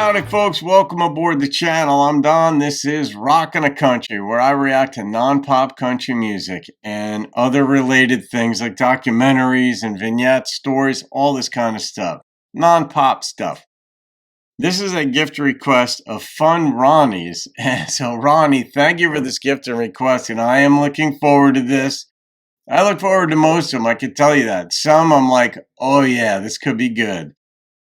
Howdy folks, welcome aboard the channel. I'm Don. This is Rockin' a Country, where I react to non-pop country music and other related things like documentaries and vignettes, stories, all this kind of stuff. Non-pop stuff. This is a gift request of funRonni's. So Ronnie, thank you for this gift and request, and I am looking forward to this. I look forward to most of them, I can tell you that. Some I'm like, oh yeah, this could be good.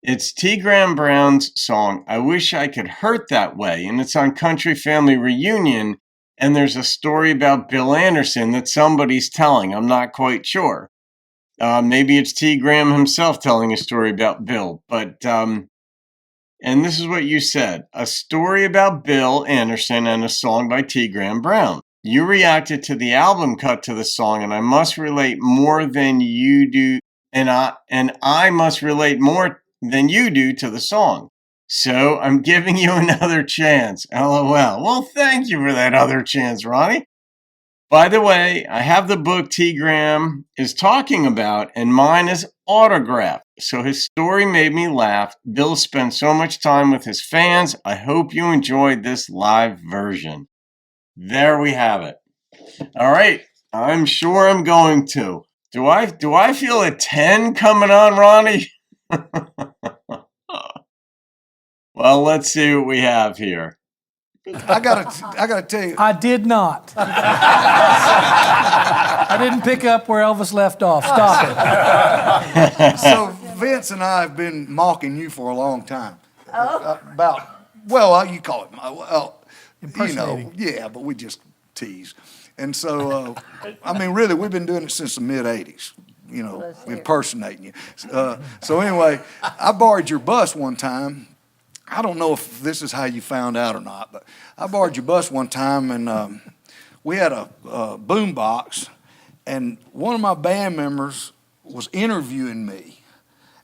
It's T. Graham Brown's song, I Wish I Could Hurt That Way, and it's on Country Family Reunion, and there's a story about Bill Anderson that somebody's telling. I'm not quite sure. Maybe it's T. Graham himself telling a story about Bill, but, and this is what you said, a story about Bill Anderson and a song by T. Graham Brown. You reacted to the album cut to the song, and I must relate more than you do, and I must relate more than you do to the song. So I'm giving you another chance. LOL. Well, thank you for that other chance, Ronnie. By the way, I have the book T. Graham is talking about, and mine is autographed. So his story made me laugh. Bill spent so much time with his fans. I hope you enjoyed this live version. There we have it. All right. I'm sure I'm going to. Do I feel a 10 coming on, Ronnie? Well, let's see what we have here. I gotta tell you. I did not. I didn't pick up where Elvis left off. Stop it. So Vince and I have been mocking you for a long time. You call it, Impersonating. yeah, but we just tease. And so, really, we've been doing it since the mid-'80s. Impersonating you. So anyway, I borrowed your bus one time. I don't know if this is how you found out or not, but I borrowed your bus one time, and we had a boom box, and one of my band members was interviewing me,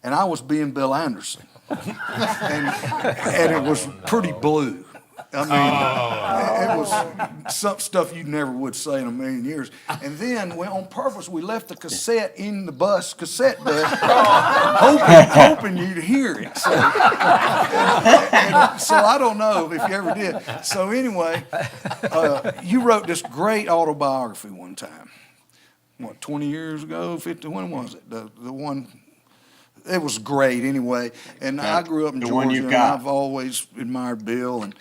and I was being Bill Anderson, and it was pretty blue. It was some stuff you never would say in a million years. And then, on purpose, we left the cassette in the bus cassette deck, hoping you'd hear it. So I don't know if you ever did. So anyway, you wrote this great autobiography one time. What, 20 years ago, 50? When was it? The one. It was great anyway. And I grew up in Georgia, and I've always admired Bill. And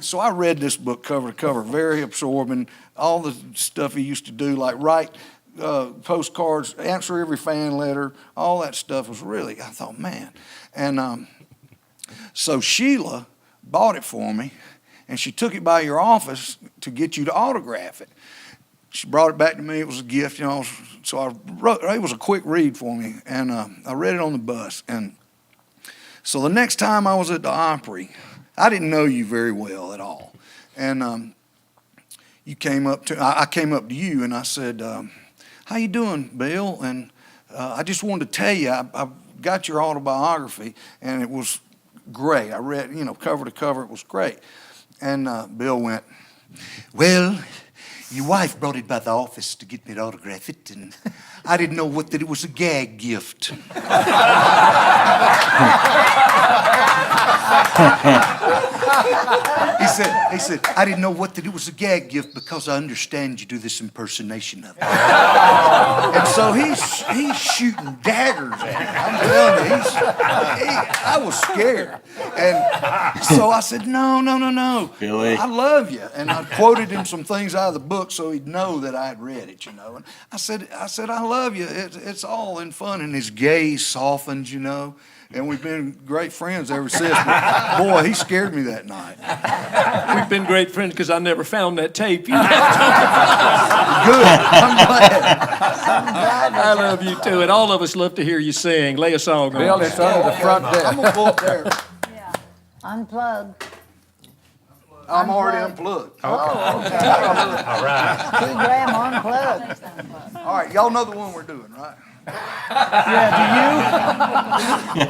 so I read this book cover to cover, very absorbing. All the stuff he used to do, like write postcards, answer every fan letter, all that stuff was really, I thought, man. And so Sheila bought it for me, and she took it by your office to get you to autograph it. She brought it back to me. It was a gift, so I wrote, it was a quick read for me, and I read it on the bus. And so the next time I was at the Opry, I didn't know you very well at all. And you came up to, I came up to you and I said, how you doing, Bill? And I just wanted to tell you, I got your autobiography and it was great. I read, cover to cover, it was great. And Bill went, well, your wife brought it by the office to get me to autograph it, and I didn't know that it was a gag gift. He said, I didn't know that it was a gag gift because I understand you do this impersonation of it. And so he's shooting daggers at me. I'm telling you, I was scared. And so I said, no, Billy. I love you. And I quoted him some things out of the book so he'd know that I had read it, And I said, I love you. It's all in fun. And his gaze softened, And we've been great friends ever since. But boy, he scared me that night. We've been great friends because I never found that tape. Good. I'm glad. I love you too, and all of us love to hear you sing. Lay a song on. Bill, it's under the front deck. I'm going to go up there. Yeah. Unplug. I'm already unplugged. Okay. All right. T. Graham unplugged. All right, y'all know the one we're doing, right? Yeah, do you?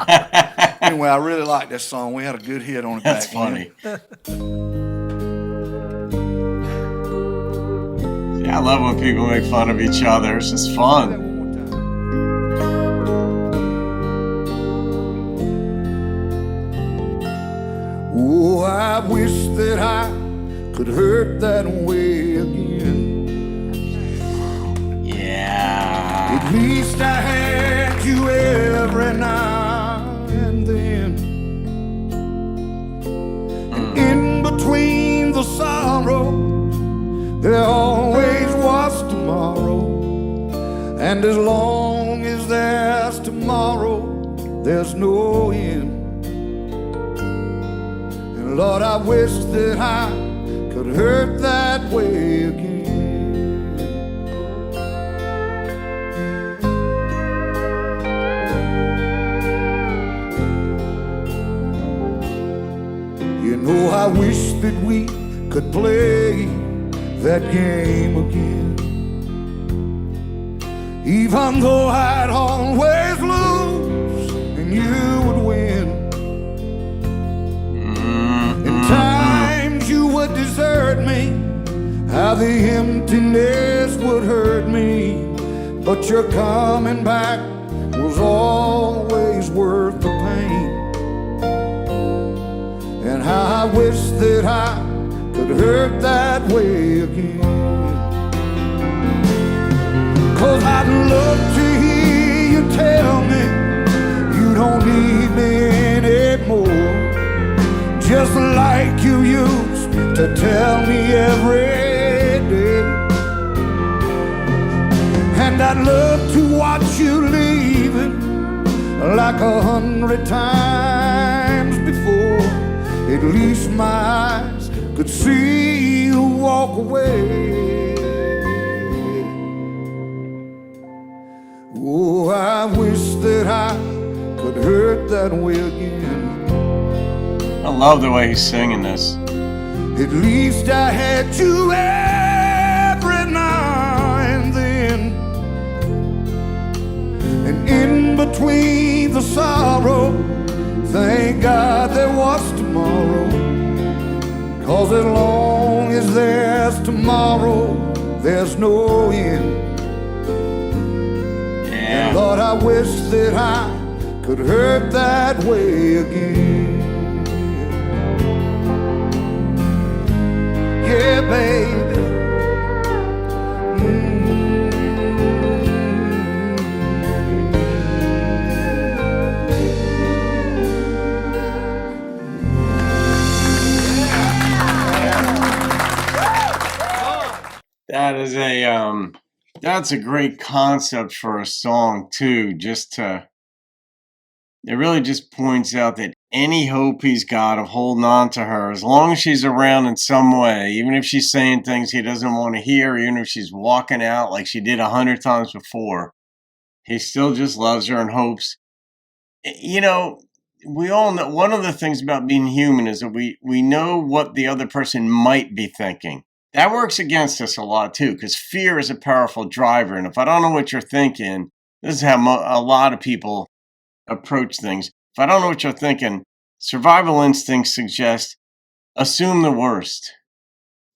Anyway, I really like this song. We had a good hit on it That's back funny. then. Yeah, I love when people make fun of each other. It's just fun. could hurt that way again. Yeah. At least I had you every now and then. And in between the sorrow, there always was tomorrow. And as long as there's tomorrow, there's no end. And Lord, I wish that I could hurt that way again. You know, I wish that we could play that game again. Even though I'd always lose and you would win. In times you would desert me, how the emptiness would hurt me. But your coming back was always worth the pain. And how I wish that I could hurt that way again. 'Cause I'd love to hear you tell me you don't need me anymore, just like you used to tell me every day. And I'd love to watch you leaving like 100 times before. At least my eyes could see you walk away. Oh, I wish that I could hurt that way again. I love the way he's singing this. At least I had you every now and then. And in between the sorrow, thank God there was tomorrow. 'Cause as long as there's tomorrow, there's no end. And Lord, I wish that I could hurt that way again. Yeah, baby. That is that's a great concept for a song too. It really just points out that any hope he's got of holding on to her, as long as she's around in some way, even if she's saying things he doesn't want to hear, even if she's walking out like she did 100 times before, he still just loves her and hopes. You know, we all know one of the things about being human is that we know what the other person might be thinking. That works against us a lot too, because fear is a powerful driver. And if I don't know what you're thinking, this is how a lot of people approach things. If I don't know what you're thinking, survival instincts suggest assume the worst.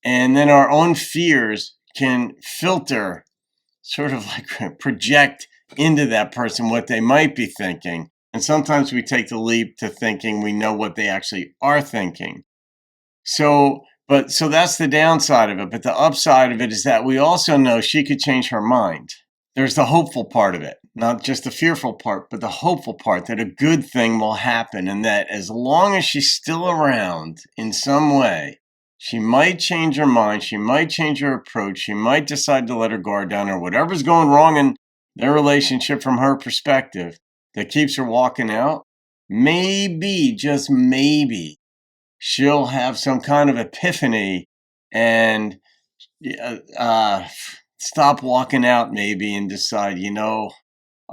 And then our own fears can filter, sort of like project into that person what they might be thinking. And sometimes we take the leap to thinking we know what they actually are thinking. So that's the downside of it. But the upside of it is that we also know she could change her mind. There's the hopeful part of it, not just the fearful part, but the hopeful part that a good thing will happen. And that as long as she's still around in some way, she might change her mind. She might change her approach. She might decide to let her guard down or whatever's going wrong in their relationship from her perspective that keeps her walking out. Maybe, just maybe, she'll have some kind of epiphany and stop walking out maybe and decide, all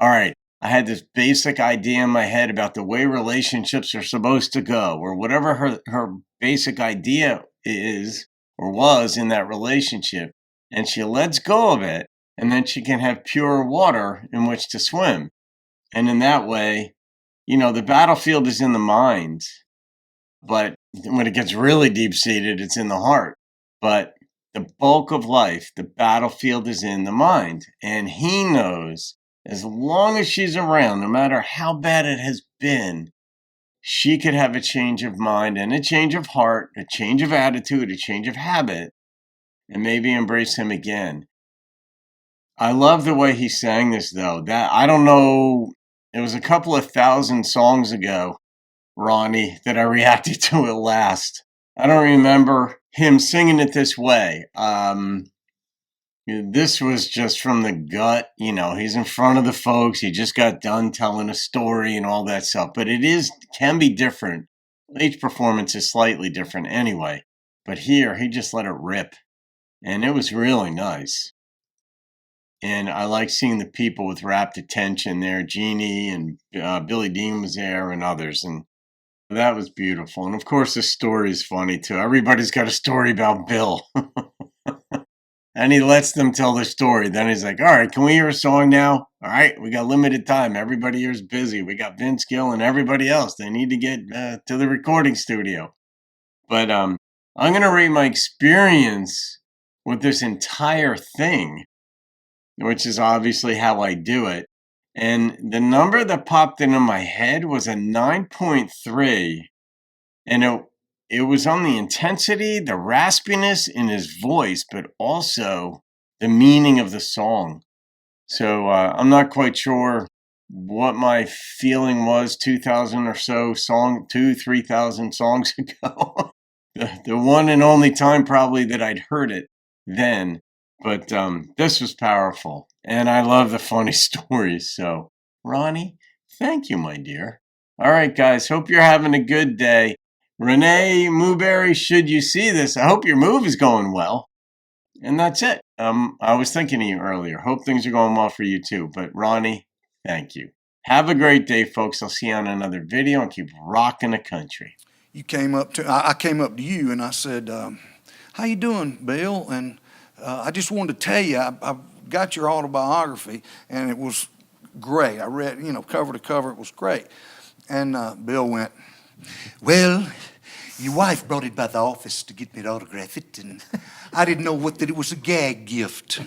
right, I had this basic idea in my head about the way relationships are supposed to go, or whatever her basic idea is or was in that relationship, and she lets go of it, and then she can have pure water in which to swim. And in that way, the battlefield is in the mind, but when it gets really deep-seated, it's in the heart. But the bulk of life, the battlefield is in the mind. And he knows as long as she's around, no matter how bad it has been, she could have a change of mind and a change of heart, a change of attitude, a change of habit, and maybe embrace him again. I love the way he sang this, though. That I don't know, it was a couple of thousand songs ago, Ronnie, that I reacted to it last. I don't remember him singing it this way. This was just from the gut. He's in front of the folks. He just got done telling a story and all that stuff. But can be different. Each performance is slightly different anyway. But here, he just let it rip. And it was really nice. And I like seeing the people with rapt attention there. Jeannie and Billy Dean was there and others. And that was beautiful. And of course, the story is funny too. Everybody's got a story about Bill. And he lets them tell their story. Then he's like, all right, can we hear a song now? All right, we got limited time. Everybody here's busy. We got Vince Gill and everybody else. They need to get to the recording studio. But I'm going to rate my experience with this entire thing, which is obviously how I do it. And the number that popped into my head was a 9.3. And it was on the intensity, the raspiness in his voice, but also the meaning of the song. So I'm not quite sure what my feeling was 2,000 or so 3,000 songs ago. the one and only time probably that I'd heard it then. But this was powerful. And I love the funny stories. So, Ronnie, thank you, my dear. All right, guys, hope you're having a good day. Renee Mooberry, should you see this, I hope your move is going well. And that's it. I was thinking of you earlier. Hope things are going well for you too. But Ronnie, thank you. Have a great day, folks. I'll see you on another video and keep rocking the country. I came up to you and I said, how you doing, Bill? And I just wanted to tell you, I got your autobiography and it was great. I read, cover to cover, it was great. And Bill went, well, your wife brought it by the office to get me to autograph it, and I didn't know that it was a gag gift.